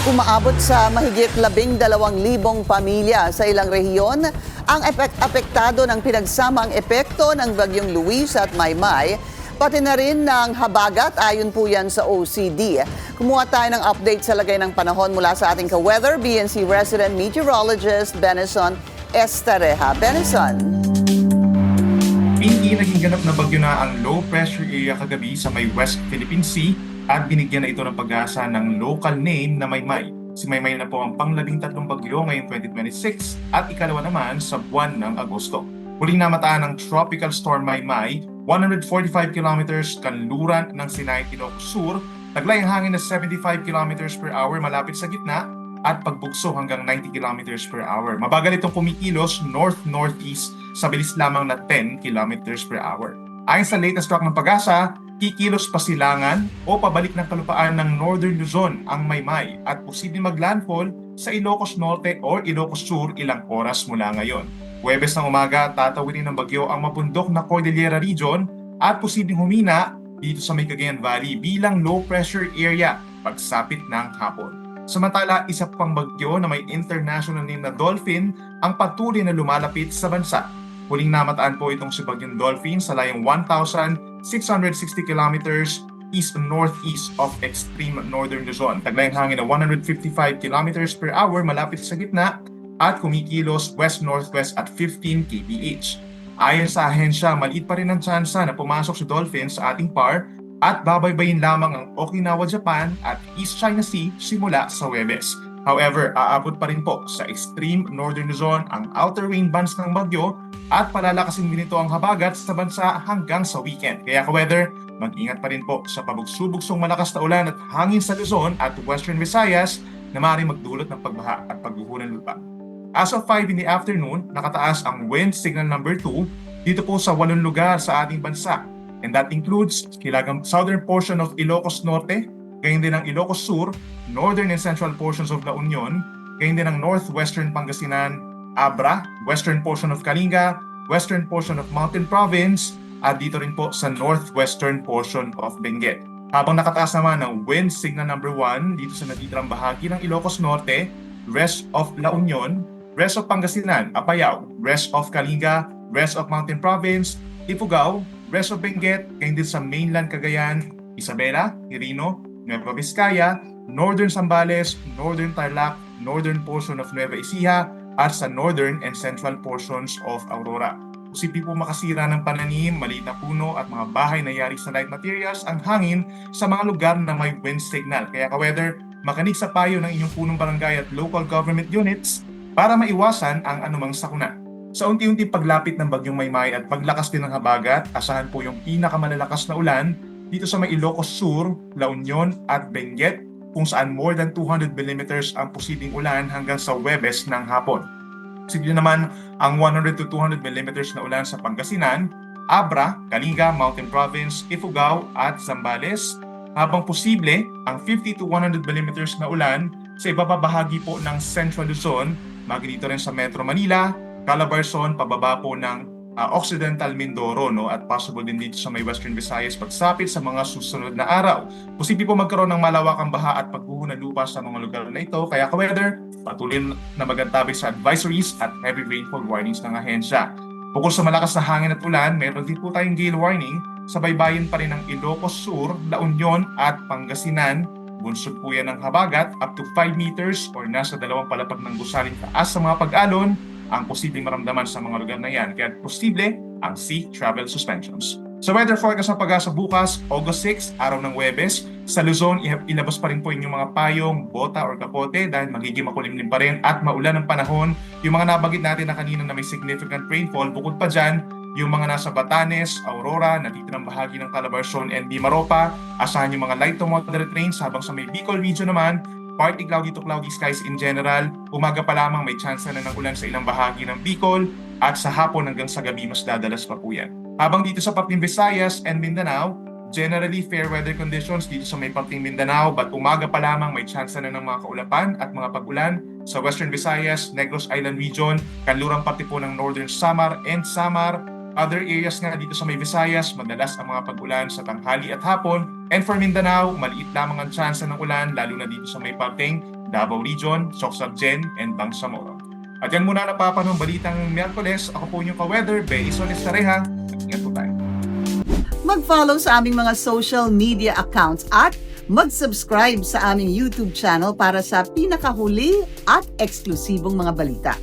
Umaabot sa mahigit 12,000 pamilya sa ilang rehiyon ang apektado ng pinagsamang epekto ng Bagyong Luis at Maymay, pati na rin ng habagat ayon po yan sa OCD. Kumuha tayo ng update sa lagay ng panahon mula sa ating ka-weather, BNC resident meteorologist Benison Estareja. Benison. Hindi naging ganap na bagyo na ang low pressure area kagabi sa may West Philippine Sea at binigyan na ito ng pag-asa ng local name na Maymay. Si Maymay na po ang pang-13 bagyo ngayong 2026 at ikalawa naman sa buwan ng Agosto. Huling namataan ng Tropical Storm Maymay, 145 kilometers kanluran ng Sinay, Ilocos Sur, taglay ang hangin na 75 kilometers per hour malapit sa gitna at pagbugso hanggang 90 kilometers per hour. Mabagal itong kumikilos north-northeast sa bilis lamang na 10 kilometers per hour. Ayon sa latest track ng Pag-asa, kikilos pasilangan o pabalik ng kalupaan ng Northern Luzon ang Maymay at posibleng maglandfall sa Ilocos Norte o Ilocos Sur ilang oras mula ngayon. Huwebes ng umaga, tatawidin ng bagyo ang mabundok na Cordillera Region at posibleng humina dito sa may Cagayan Valley bilang low pressure area pagsapit ng hapon. Samantala, isa pang bagyo na may international name na Dolphin ang patuloy na lumalapit sa bansa. Huling namataan po itong si Bagyong Dolphin sa layong 1,660 kilometers east-northeast of extreme northern Luzon. Taglay ang hangin na 155 kilometers per hour malapit sa gitna at kumikilos west-northwest at 15 kph. Ayon sa ahensya, maliit pa rin ang tsansa na pumasok si Dolphin sa ating PAR at babaybayin lamang ang Okinawa, Japan at East China Sea simula sa Huwebes. However, aabot pa rin po sa extreme northern Luzon ang outer rain bands ng bagyo at palalakasin din ito ang habagat sa bansa hanggang sa weekend. Kaya ka-weather, mag-ingat pa rin po sa pabugso-bugsong malakas na ulan at hangin sa Luzon at Western Visayas na maaaring magdulot ng pagbaha at pagguho ng lupa. As of 5 in the afternoon, nakataas ang wind signal number 2 dito po sa 8 lugar sa ating bansa. And that includes hilagang southern portion of Ilocos Norte, gayon din ang Ilocos Sur, northern and central portions of La Union, gayon din ang northwestern Pangasinan, Abra, western portion of Kalinga, western portion of Mountain Province, at dito rin po sa northwestern portion of Benguet. Habang nakataas naman ang wind signal number 1 dito sa natitirang bahagi ng Ilocos Norte, rest of La Union, rest of Pangasinan, Apayao, rest of Kalinga, rest of Mountain Province, Ifugao, rest of Benguet, gayon din sa mainland Cagayan, Isabela, Quirino, Nueva Vizcaya, northern Zambales, northern Tarlac, northern portion of Nueva Ecija, at sa northern and central portions of Aurora. Posible po makasira ng pananim, maliit na puno at mga bahay na yari sa light materials ang hangin sa mga lugar na may wind signal. Kaya ka-weather, makinig sa payo ng inyong punong barangay at local government units para maiwasan ang anumang sakuna. Sa unti-unti paglapit ng Bagyong Maymay at paglakas din ng habagat, asahan po yung pinakamalalakas na ulan dito sa may Ilocos Sur, La Union at Benguet, kung saan more than 200 millimeters ang posibleng ulan hanggang sa Huwebes ng hapon. Posible naman ang 100 to 200 millimeters na ulan sa Pangasinan, Abra, Kalinga, Mountain Province, Ifugao at Zambales, habang posible ang 50 to 100 millimeters na ulan sa ibababahagi po ng Central Luzon, magdito rin sa Metro Manila, Calabarzon, pababa po ng Occidental Mindoro, at possible din dito sa may Western Visayas pagsapit sa mga susunod na araw. Posible po magkaroon ng malawakang baha at pagguho ng lupa sa mga lugar na ito. Kaya ka-weather, patuloy na magantabay sa advisories at heavy rainfall warnings ng ahensya. Bukod sa malakas na hangin at ulan, meron din po tayong gale warning sa baybayin pa rin ng Ilocos Sur, La Union at Pangasinan. Bunsod po yan ng habagat up to 5 meters or nasa 2 palapag ng gusaling taas sa mga pag-alon ang posibleng maramdaman sa mga lugar na yan. Kaya posible ang sea travel suspensions. Sa weather forecast ng Pag-asa bukas, August 6, araw ng Huwebes, sa Luzon, ilabas pa rin po inyong mga payong, bota or kapote dahil magiging makulimlim pa rin at maulan ng panahon. Yung mga nabagit natin na kanina na may significant rainfall, bukod pa dyan, yung mga nasa Batanes, Aurora, natitirang bahagi ng Calabarzon and Mimaropa, asahan yung mga light to moderate rains habang sa may Bicol region naman, partly cloudy to cloudy skies in general. Umaga pa lamang may tsansa na ng ulan sa ilang bahagi ng Bicol at sa hapon hanggang sa gabi mas dadalas pa po yan. Habang dito sa Parting Visayas and Mindanao, generally fair weather conditions dito sa may Parting Mindanao, but umaga pa lamang may tsansa na ng mga kaulapan at mga pag-ulan sa Western Visayas, Negros Island region, kanlurang parte po ng Northern Samar and Samar, Other areas nga dito sa may Visayas, madalas ang mga pag-ulan sa tanghali at hapon. And for Mindanao, maliit lamang ang tsansa ng ulan, lalo na dito sa may Pauteng, Davao Region, Sorsogon, and Bangsamoro. At yan muna napapanong balitang Miyerkules. Ako po yung ka-weather, Beison Estareja. Ingat po tayo. Mag-follow sa aming mga social media accounts at mag-subscribe sa aming YouTube channel para sa pinakahuli at eksklusibong mga balita.